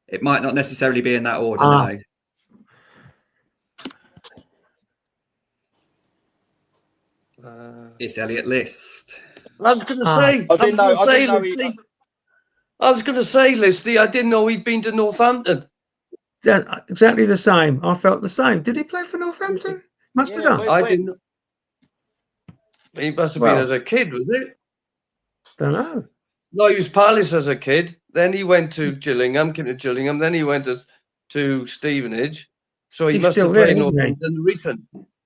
[SPEAKER 3] It might not necessarily be in that order, no. It's Elliot List.
[SPEAKER 6] I was going to say, I was going to say, Listy, I didn't know he'd been to Northampton.
[SPEAKER 5] Yeah, exactly the same. I felt the same. Did he play for Northampton? Must have done.
[SPEAKER 6] I didn't. He must have been as a kid, was it?
[SPEAKER 5] Don't know.
[SPEAKER 6] No, he was Palace as a kid. Then he went to Gillingham, came to Gillingham. Then he went to Stevenage. So he must have played Northampton recent.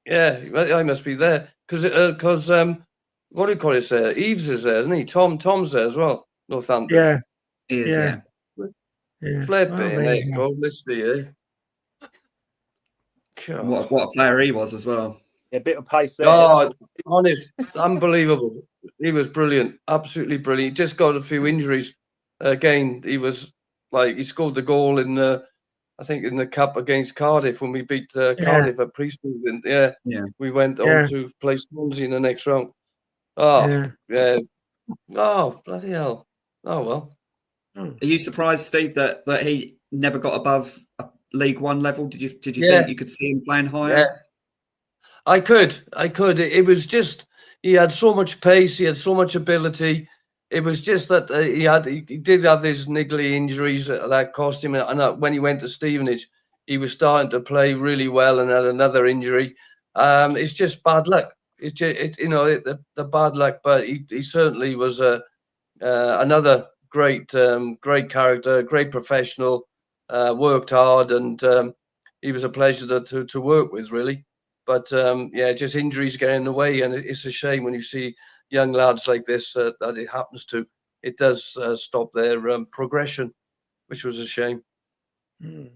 [SPEAKER 6] Yeah, I must be there because what do you call it? Eves is there, isn't he? Tom's there as well. Northampton.
[SPEAKER 5] Yeah,
[SPEAKER 3] he is. Yeah.
[SPEAKER 6] Flip it, there you go, Listy, eh?
[SPEAKER 3] What a player he was as well.
[SPEAKER 4] A bit of pace there.
[SPEAKER 6] God, honest, unbelievable. He was brilliant, absolutely brilliant. He just got a few injuries. Again, he was he scored the goal in I think in the cup against Cardiff when we beat Cardiff at pre-season. Yeah. We went on to play Swansea in the next round. Oh, yeah. Oh, bloody hell. Oh, well.
[SPEAKER 3] Are you surprised, Steve, that he never got above League One level? Did you think you could see him playing higher?
[SPEAKER 6] Yeah. I could. It was just he had so much pace. He had so much ability. It was just that he did have these niggly injuries that cost him. And when he went to Stevenage, he was starting to play really well and had another injury. It's just bad luck. It's just the bad luck. But he certainly was another great character, great professional, worked hard, and he was a pleasure to work with, really. But just injuries get in the way, and it's a shame when you see young lads like this that it happens to. It does stop their progression, which was a shame.
[SPEAKER 5] Mm.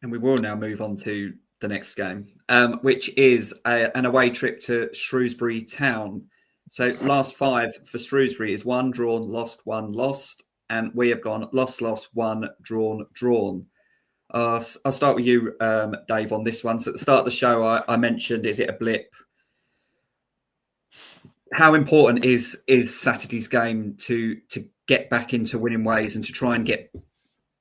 [SPEAKER 3] And we will now move on to the next game, which is an away trip to Shrewsbury Town. So last 5 for Shrewsbury is 1 drawn, lost, 1 lost, and we have gone lost, 1 drawn, drawn. I'll start with you, Dave, on this one. So at the start of the show, I mentioned, is it a blip? How important is Saturday's game to get back into winning ways and to try and get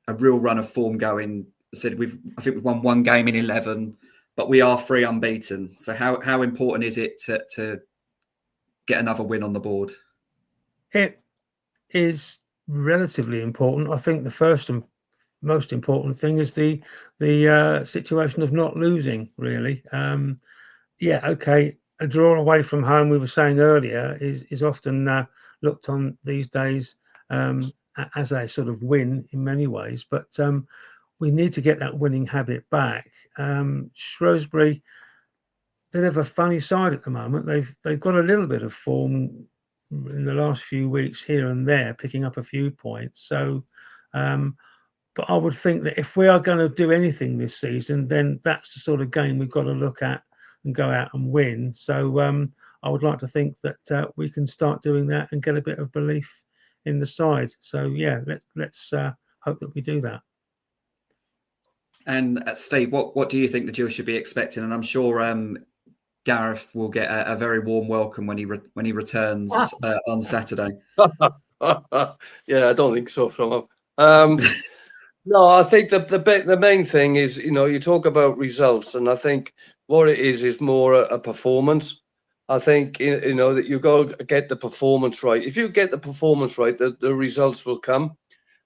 [SPEAKER 3] a real run of form going? I think we've won 1 game in 11, but we are 3 unbeaten. So how important is it to get another win on the board?
[SPEAKER 5] It is relatively important. I think the first and most important thing is the situation of not losing, really. Okay, a draw away from home, we were saying earlier, is often looked on these days as a sort of win in many ways, but we need to get that winning habit back. Shrewsbury, they have a funny side at the moment. They've got a little bit of form in the last few weeks here and there, picking up a few points. So, but I would think that if we are going to do anything this season, then that's the sort of game we've got to look at and go out and win. So I would like to think that we can start doing that and get a bit of belief in the side. So yeah, let's hope that we do that.
[SPEAKER 3] And Steve, what do you think the Gills should be expecting? And I'm sure Gareth will get a very warm welcome when he returns on Saturday.
[SPEAKER 6] Yeah, I don't think so from him. No, I think the main thing is, you talk about results, and I think what it is more a performance. I think, that you got to get the performance right. If you get the performance right, the results will come.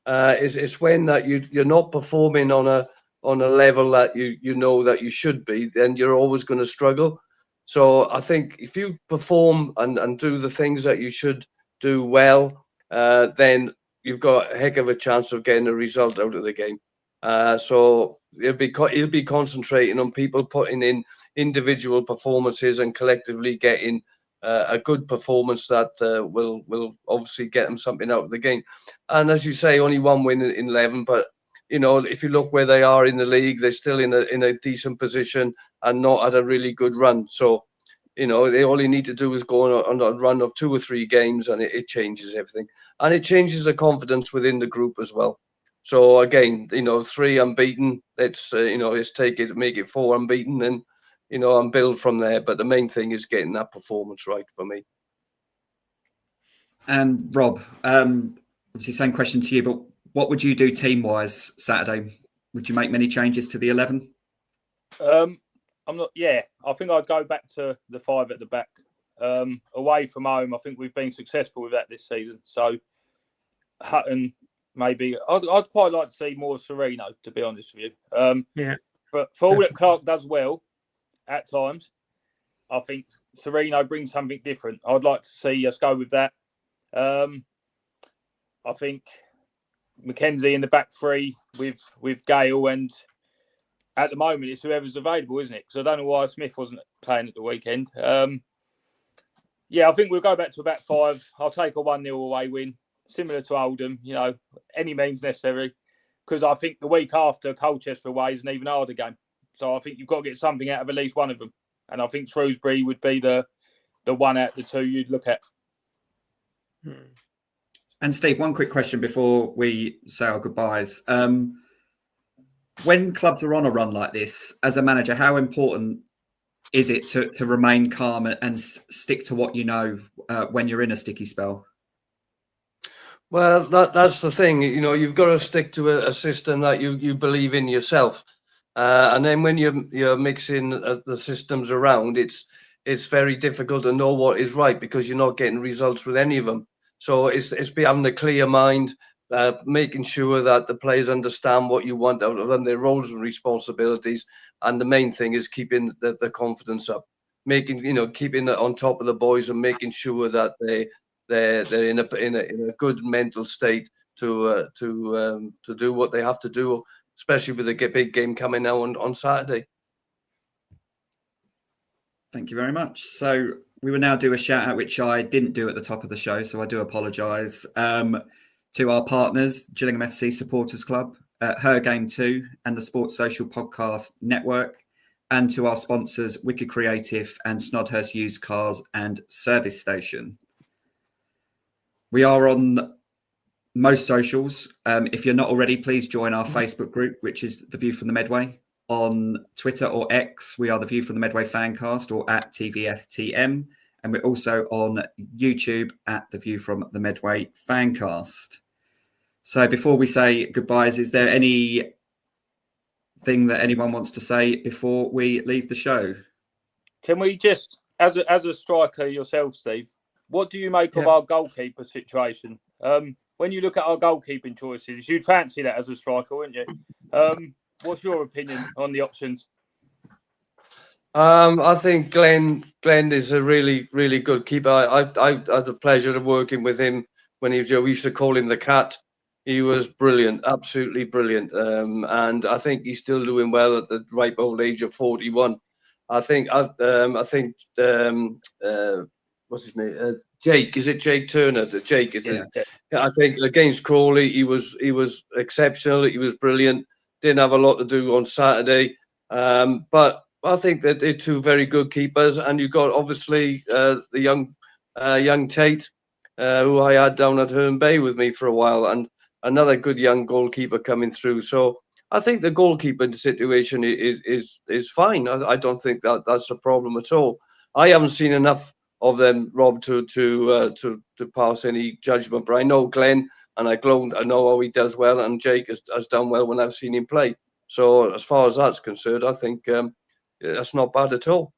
[SPEAKER 6] It's when that you're not performing on a level that you know that you should be, then you're always going to struggle. So I think if you perform and do the things that you should do well, then you've got a heck of a chance of getting a result out of the game. So he'll be concentrating on people putting in individual performances and collectively getting a good performance that will obviously get them something out of the game. And as you say, only 1 win in 11, but if you look where they are in the league, they're still in a decent position and not at a really good run. So, they only need to do is go on a run of 2 or 3 games, and it changes everything. And it changes the confidence within the group as well. So again, 3 unbeaten. Let's take it, make it 4 unbeaten, and and build from there. But the main thing is getting that performance right for me.
[SPEAKER 3] And Rob, obviously same question to you, but what would you do team-wise Saturday? Would you make many changes to the 11?
[SPEAKER 4] I'm not. Yeah, I think I'd go back to the 5 at the back. Away from home, I think we've been successful with that this season. So Hutton, maybe. I'd quite like to see more Sereno, to be honest with you.
[SPEAKER 5] Yeah.
[SPEAKER 4] But for all that Clark does well at times, I think Sereno brings something different. I'd like to see us go with that. I think Mackenzie in the back 3 with Gale, and at the moment it's whoever's available, isn't it? Because I don't know why Smith wasn't playing at the weekend. I think we'll go back to about 5. I'll take a 1-0 away win, similar to Oldham. Any means necessary, because I think the week after Colchester away is an even harder game. So I think you've got to get something out of at least one of them, and I think Shrewsbury would be the one out of the 2 you'd look at.
[SPEAKER 3] And Steve, one quick question before we say our goodbyes. When clubs are on a run like this, as a manager, how important is it to remain calm and stick to what you know when you're in a sticky spell?
[SPEAKER 6] Well, that's the thing. You've got to stick to a system that you believe in yourself. And then when you're mixing the systems around, it's very difficult to know what is right, because you're not getting results with any of them. So it's having a clear mind, making sure that the players understand what you want out of them, their roles and responsibilities, and the main thing is keeping the confidence up, keeping it on top of the boys and making sure that they're in a good mental state to do what they have to do, especially with the big game coming now on Saturday.
[SPEAKER 3] Thank you very much. So we will now do a shout out, which I didn't do at the top of the show, so I do apologise, to our partners, Gillingham FC Supporters Club, Her Game 2 and the Sports Social Podcast Network, and to our sponsors, Wicked Creative and Snodhurst Used Cars and Service Station. We are on most socials. If you're not already, please join our Facebook group, which is The View from the Medway. On Twitter or X, we are The View from the Medway Fancast or at TVFTM. And we're also on YouTube at The View from the Medway Fancast. So before we say goodbyes, is there anything that anyone wants to say before we leave the show?
[SPEAKER 4] Can we just, as a striker yourself, Steve, what do you make of our goalkeeper situation? When you look at our goalkeeping choices, you'd fancy that as a striker, wouldn't you? What's your opinion on the options?
[SPEAKER 6] I think Glenn is a really, really good keeper. I had the pleasure of working with him when we used to call him the Cat. He was brilliant, absolutely brilliant. And I think he's still doing well at the ripe old age of 41. I think what's his name? Jake, is it Jake Turner? Jake is it? I think against Crawley, he was exceptional. He was brilliant. Didn't have a lot to do on Saturday, but I think that they're two very good keepers. And you've got obviously the young Tate, who I had down at Herne Bay with me for a while, and another good young goalkeeper coming through. So I think the goalkeeping situation is fine. I don't think that's a problem at all. I haven't seen enough of them, Rob, to pass any judgment. But I know Glenn, and I know how he does well, and Jake has done well when I've seen him play. So as far as that's concerned, I think that's not bad at all.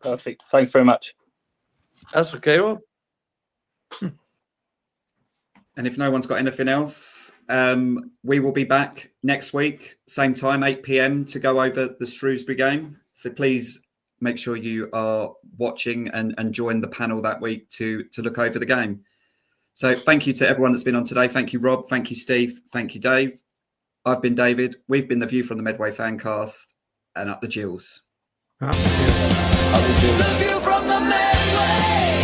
[SPEAKER 4] Perfect. Thanks very much.
[SPEAKER 6] That's okay, Rob.
[SPEAKER 3] And if no one's got anything else, we will be back next week, same time, 8 p.m, to go over the Shrewsbury game. So please make sure you are watching and join the panel that week to look over the game. So thank you to everyone that's been on today. Thank you, Rob. Thank you, Steve. Thank you, Dave. I've been David. We've been The View from the Medway Fancast, and up the Gills.
[SPEAKER 5] Up the Gills.
[SPEAKER 2] The View from the Medway.